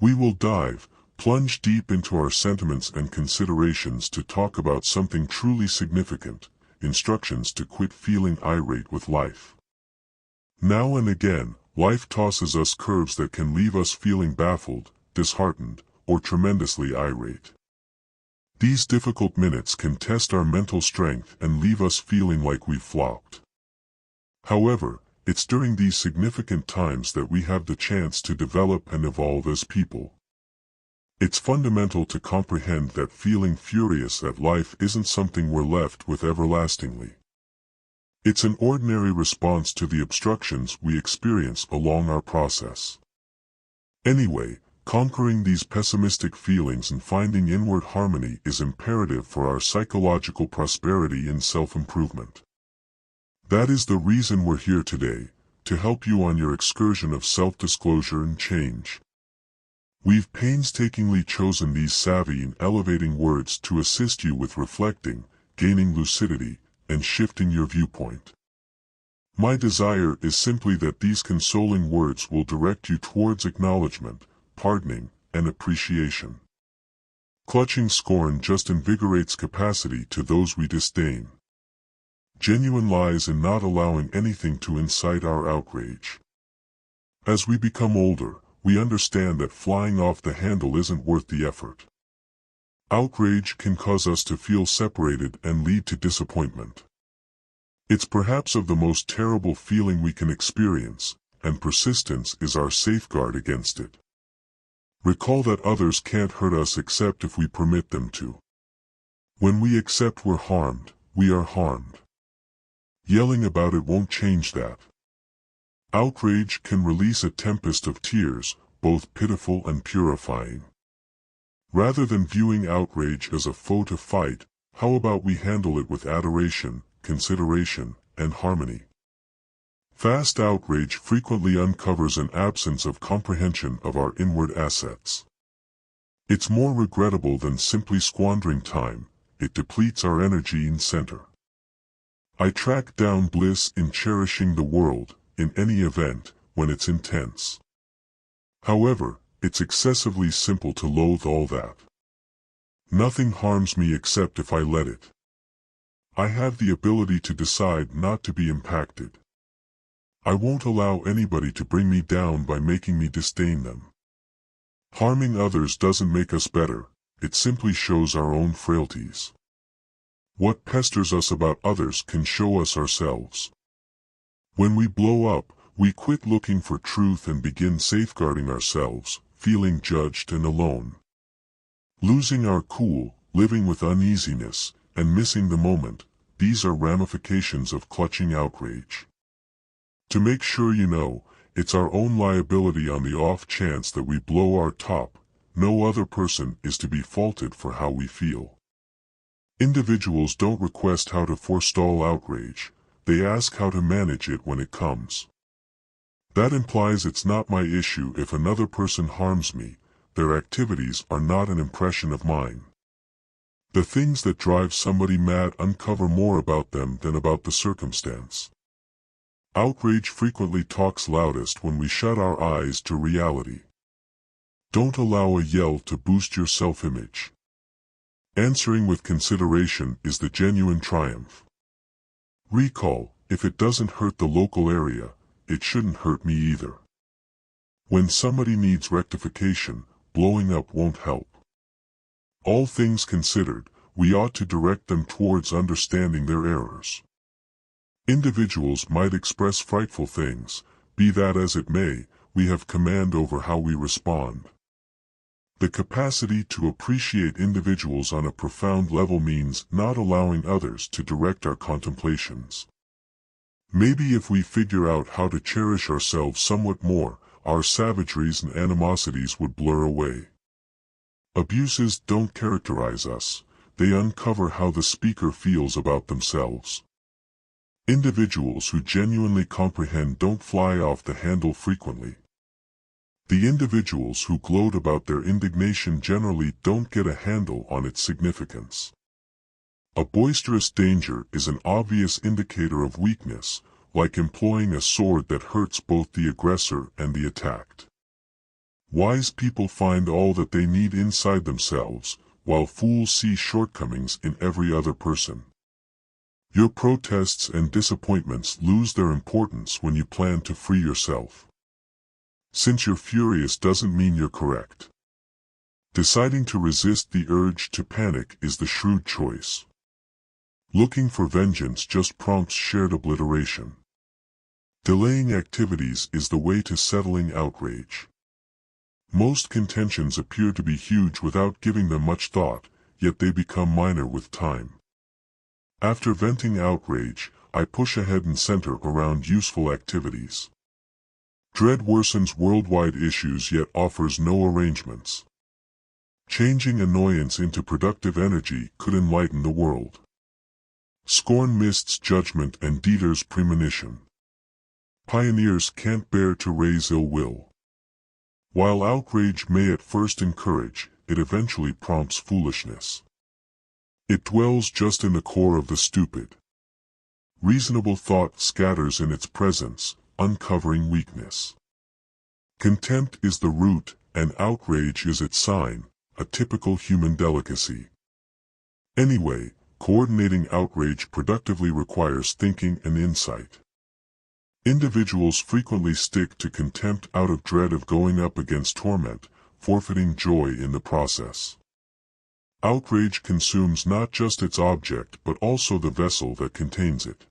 We will plunge deep into our sentiments and considerations to talk about something truly significant: instructions to quit feeling irate with life. Now and again, life tosses us curves that can leave us feeling baffled, disheartened, or tremendously irate. These difficult minutes can test our mental strength and leave us feeling like we've flopped. However, it's during these significant times that we have the chance to develop and evolve as people. It's fundamental to comprehend that feeling furious at life isn't something we're left with everlastingly. It's an ordinary response to the obstructions we experience along our process. Anyway, conquering these pessimistic feelings and finding inward harmony is imperative for our psychological prosperity and self-improvement. That is the reason we're here today, to help you on your excursion of self-disclosure and change. We've painstakingly chosen these savvy and elevating words to assist you with reflecting, gaining lucidity, and shifting your viewpoint. My desire is simply that these consoling words will direct you towards acknowledgement, pardoning, and appreciation. Clutching scorn just invigorates capacity to those we disdain. Genuine lies in not allowing anything to incite our outrage. As we become older, we understand that flying off the handle isn't worth the effort. Outrage can cause us to feel separated and lead to disappointment. It's perhaps of the most terrible feeling we can experience, and persistence is our safeguard against it. Recall that others can't hurt us except if we permit them to. When we accept we're harmed, we are harmed. Yelling about it won't change that. Outrage can release a tempest of tears, both pitiful and purifying. Rather than viewing outrage as a foe to fight, how about we handle it with adoration, consideration, and harmony? Fast outrage frequently uncovers an absence of comprehension of our inward assets. It's more regrettable than simply squandering time; it depletes our energy and center. I track down bliss in cherishing the world, in any event, when it's intense. However, it's excessively simple to loathe all that. Nothing harms me except if I let it. I have the ability to decide not to be impacted. I won't allow anybody to bring me down by making me disdain them. Harming others doesn't make us better, it simply shows our own frailties. What pesters us about others can show us ourselves. When we blow up, we quit looking for truth and begin safeguarding ourselves, feeling judged and alone. Losing our cool, living with uneasiness, and missing the moment, these are ramifications of clutching outrage. To make sure you know, it's our own liability on the off chance that we blow our top. No other person is to be faulted for how we feel. Individuals don't request how to forestall outrage, they ask how to manage it when it comes. That implies it's not my issue if another person harms me; their activities are not an impression of mine. The things that drive somebody mad uncover more about them than about the circumstance. Outrage frequently talks loudest when we shut our eyes to reality. Don't allow a yell to boost your self-image. Answering with consideration is the genuine triumph. Recall, if it doesn't hurt the local area, it shouldn't hurt me either. When somebody needs rectification, blowing up won't help. All things considered, we ought to direct them towards understanding their errors. Individuals might express frightful things; be that as it may, we have command over how we respond. The capacity to appreciate individuals on a profound level means not allowing others to direct our contemplations. Maybe if we figure out how to cherish ourselves somewhat more, our savageries and animosities would blur away. Abuses don't characterize us, they uncover how the speaker feels about themselves. Individuals who genuinely comprehend don't fly off the handle frequently. The individuals who gloat about their indignation generally don't get a handle on its significance. A boisterous danger is an obvious indicator of weakness, like employing a sword that hurts both the aggressor and the attacked. Wise people find all that they need inside themselves, while fools see shortcomings in every other person. Your protests and disappointments lose their importance when you plan to free yourself. Since you're furious doesn't mean you're correct. Deciding to resist the urge to panic is the shrewd choice. Looking for vengeance just prompts shared obliteration. Delaying activities is the way to settling outrage. Most contentions appear to be huge without giving them much thought, yet they become minor with time. After venting outrage, I push ahead and center around useful activities. Dread worsens worldwide issues yet offers no arrangements. Changing annoyance into productive energy could enlighten the world. Scorn mists judgment and Dieter's premonition. Pioneers can't bear to raise ill will. While outrage may at first encourage, it eventually prompts foolishness. It dwells just in the core of the stupid. Reasonable thought scatters in its presence, uncovering weakness. Contempt is the root, and outrage is its sign, a typical human delicacy. Anyway, coordinating outrage productively requires thinking and insight. Individuals frequently stick to contempt out of dread of going up against torment, forfeiting joy in the process. Outrage consumes not just its object but also the vessel that contains it.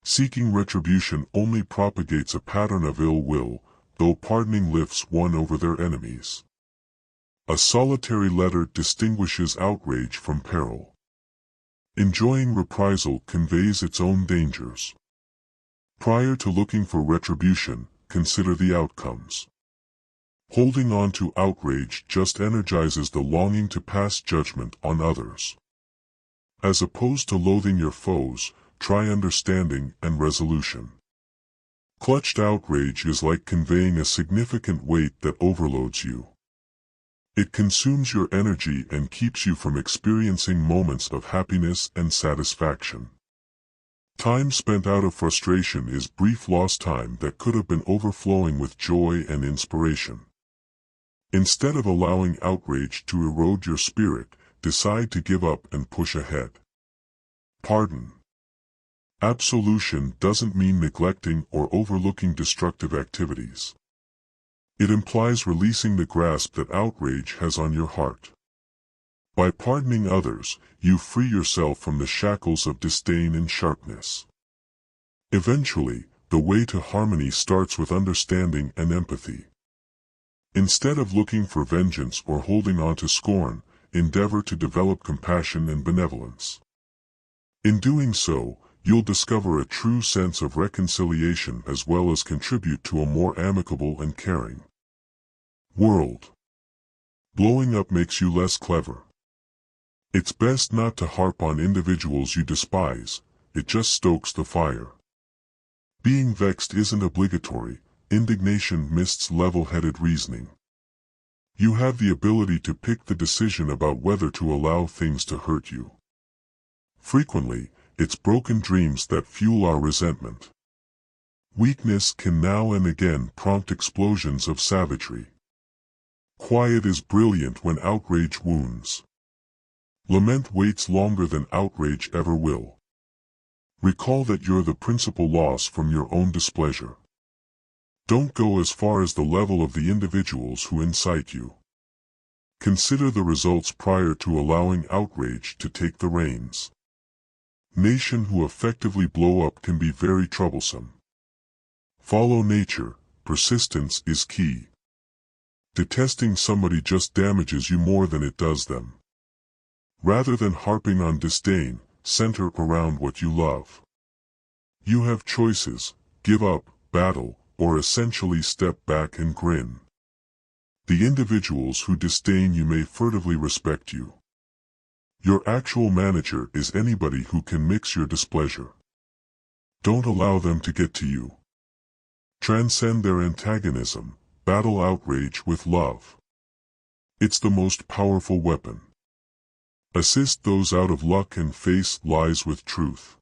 Seeking retribution only propagates a pattern of ill will, though pardoning lifts one over their enemies. A solitary letter distinguishes outrage from peril. Enjoying reprisal conveys its own dangers. Prior to looking for retribution, consider the outcomes. Holding on to outrage just energizes the longing to pass judgment on others. As opposed to loathing your foes, try understanding and resolution. Clutched outrage is like conveying a significant weight that overloads you. It consumes your energy and keeps you from experiencing moments of happiness and satisfaction. Time spent out of frustration is brief lost time that could have been overflowing with joy and inspiration. Instead of allowing outrage to erode your spirit, decide to give up and push ahead. Pardon. Absolution doesn't mean neglecting or overlooking destructive activities. It implies releasing the grasp that outrage has on your heart. By pardoning others, you free yourself from the shackles of disdain and sharpness. Eventually, the way to harmony starts with understanding and empathy. Instead of looking for vengeance or holding on to scorn, endeavor to develop compassion and benevolence. In doing so, you'll discover a true sense of reconciliation as well as contribute to a more amicable and caring world. Blowing up makes you less clever. It's best not to harp on individuals you despise, it just stokes the fire. Being vexed isn't obligatory, indignation mists level-headed reasoning. You have the ability to pick the decision about whether to allow things to hurt you. Frequently, it's broken dreams that fuel our resentment. Weakness can now and again prompt explosions of savagery. Quiet is brilliant when outrage wounds. Lament waits longer than outrage ever will. Recall that you're the principal loss from your own displeasure. Don't go as far as the level of the individuals who incite you. Consider the results prior to allowing outrage to take the reins. Nations who effectively blow up can be very troublesome. Follow nature, persistence is key. Detesting somebody just damages you more than it does them. Rather than harping on disdain, center around what you love. You have choices: give up, battle, or essentially step back and grin. The individuals who disdain you may furtively respect you. Your actual manager is anybody who can mix your displeasure. Don't allow them to get to you. Transcend their antagonism, battle outrage with love. It's the most powerful weapon. Assist those out of luck and face lies with truth.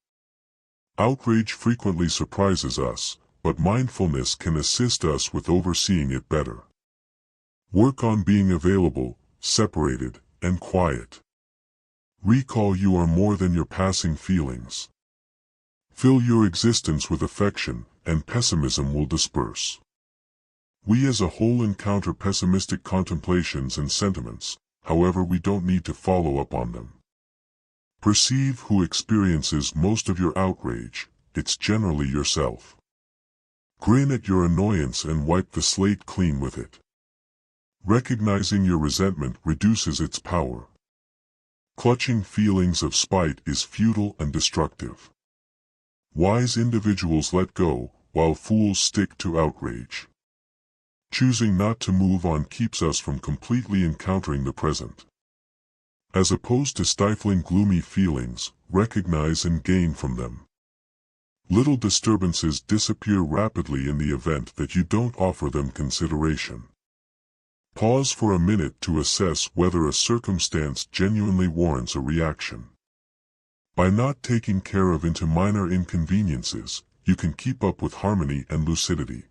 Outrage frequently surprises us, but mindfulness can assist us with overseeing it better. Work on being available, separated, and quiet. Recall you are more than your passing feelings. Fill your existence with affection, and pessimism will disperse. We as a whole encounter pessimistic contemplations and sentiments, however we don't need to follow up on them. Perceive who experiences most of your outrage, it's generally yourself. Grin at your annoyance and wipe the slate clean with it. Recognizing your resentment reduces its power. Clutching feelings of spite is futile and destructive. Wise individuals let go, while fools stick to outrage. Choosing not to move on keeps us from completely encountering the present. As opposed to stifling gloomy feelings, recognize and gain from them. Little disturbances disappear rapidly in the event that you don't offer them consideration. Pause for a minute to assess whether a circumstance genuinely warrants a reaction. By not taking care of into minor inconveniences, you can keep up with harmony and lucidity.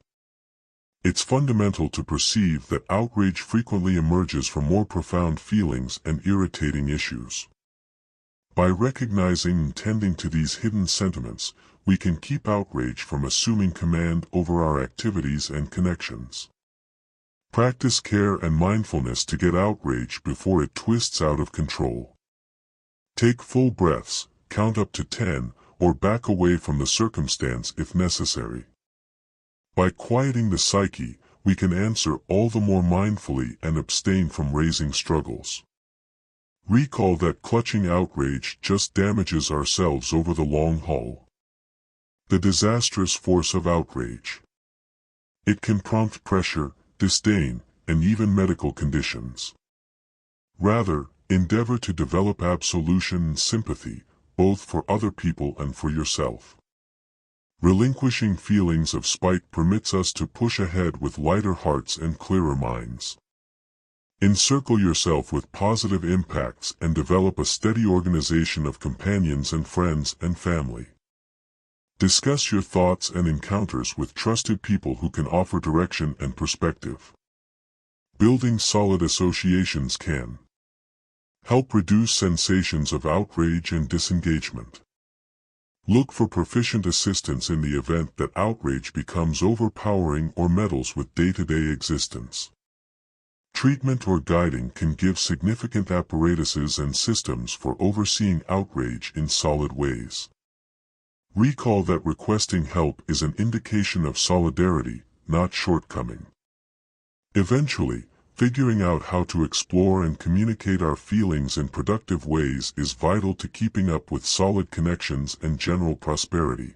It's fundamental to perceive that outrage frequently emerges from more profound feelings and irritating issues. By recognizing and tending to these hidden sentiments, we can keep outrage from assuming command over our activities and connections. Practice care and mindfulness to get outrage before it twists out of control. Take full breaths, count up to 10, or back away from the circumstance if necessary. By quieting the psyche, we can answer all the more mindfully and abstain from raising struggles. Recall that clutching outrage just damages ourselves over the long haul. The disastrous force of outrage. It can prompt pressure, disdain, and even medical conditions. Rather, endeavor to develop absolution and sympathy, both for other people and for yourself. Relinquishing feelings of spite permits us to push ahead with lighter hearts and clearer minds. Encircle yourself with positive impacts and develop a steady organization of companions and friends and family. Discuss your thoughts and encounters with trusted people who can offer direction and perspective. Building solid associations can help reduce sensations of outrage and disengagement. Look for proficient assistance in the event that outrage becomes overpowering or meddles with day-to-day existence. Treatment or guiding can give significant apparatuses and systems for overseeing outrage in solid ways. Recall that requesting help is an indication of solidarity, not shortcoming. Eventually, figuring out how to explore and communicate our feelings in productive ways is vital to keeping up with solid connections and general prosperity.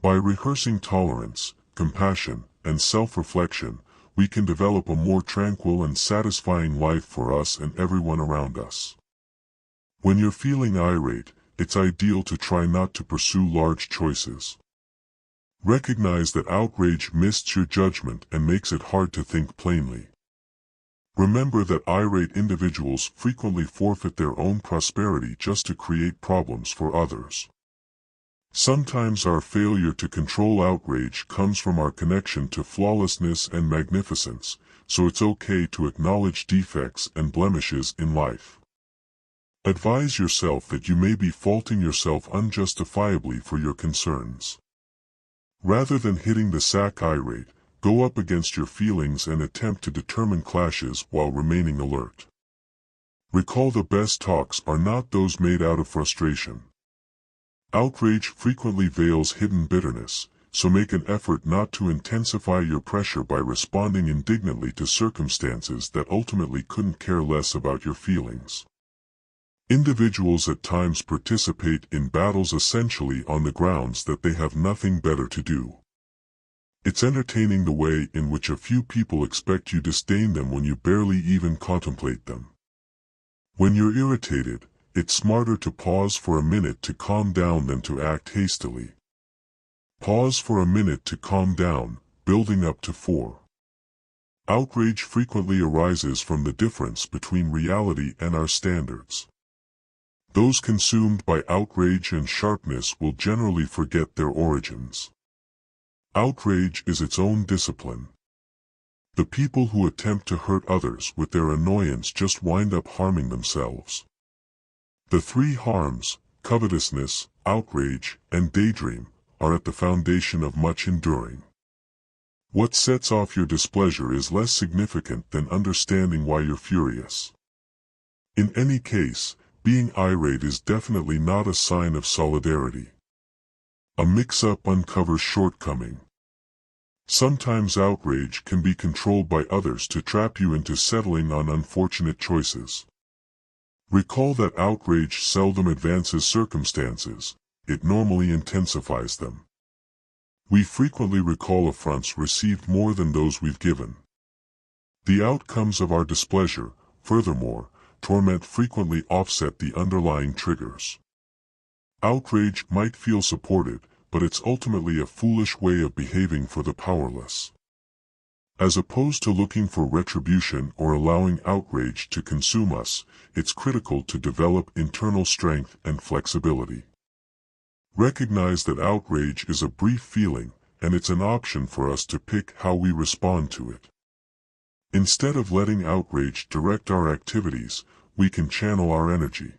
By rehearsing tolerance, compassion, and self-reflection, we can develop a more tranquil and satisfying life for us and everyone around us. When you're feeling irate, it's ideal to try not to pursue large choices. Recognize that outrage mists your judgment and makes it hard to think plainly. Remember that irate individuals frequently forfeit their own prosperity just to create problems for others. Sometimes our failure to control outrage comes from our connection to flawlessness and magnificence, so it's okay to acknowledge defects and blemishes in life. Advise yourself that you may be faulting yourself unjustifiably for your concerns. Rather than hitting the sack irate, go up against your feelings and attempt to determine clashes while remaining alert. Recall the best talks are not those made out of frustration. Outrage frequently veils hidden bitterness, so make an effort not to intensify your pressure by responding indignantly to circumstances that ultimately couldn't care less about your feelings. Individuals at times participate in battles essentially on the grounds that they have nothing better to do. It's entertaining the way in which a few people expect you disdain them when you barely even contemplate them. When you're irritated, it's smarter to pause for a minute to calm down than to act hastily. Pause for a minute to calm down, building up to 4. Outrage frequently arises from the difference between reality and our standards. Those consumed by outrage and sharpness will generally forget their origins. Outrage is its own discipline. The people who attempt to hurt others with their annoyance just wind up harming themselves. The three harms, covetousness, outrage, and daydream, are at the foundation of much enduring. What sets off your displeasure is less significant than understanding why you're furious. In any case, being irate is definitely not a sign of solidarity. A mix-up uncovers shortcoming. Sometimes outrage can be controlled by others to trap you into settling on unfortunate choices. Recall that outrage seldom advances circumstances, it normally intensifies them. We frequently recall affronts received more than those we've given. The outcomes of our displeasure, furthermore, torment frequently offset the underlying triggers. Outrage might feel supported, but it's ultimately a foolish way of behaving for the powerless. As opposed to looking for retribution or allowing outrage to consume us, it's critical to develop internal strength and flexibility. Recognize that outrage is a brief feeling, and it's an option for us to pick how we respond to it. Instead of letting outrage direct our activities, we can channel our energy.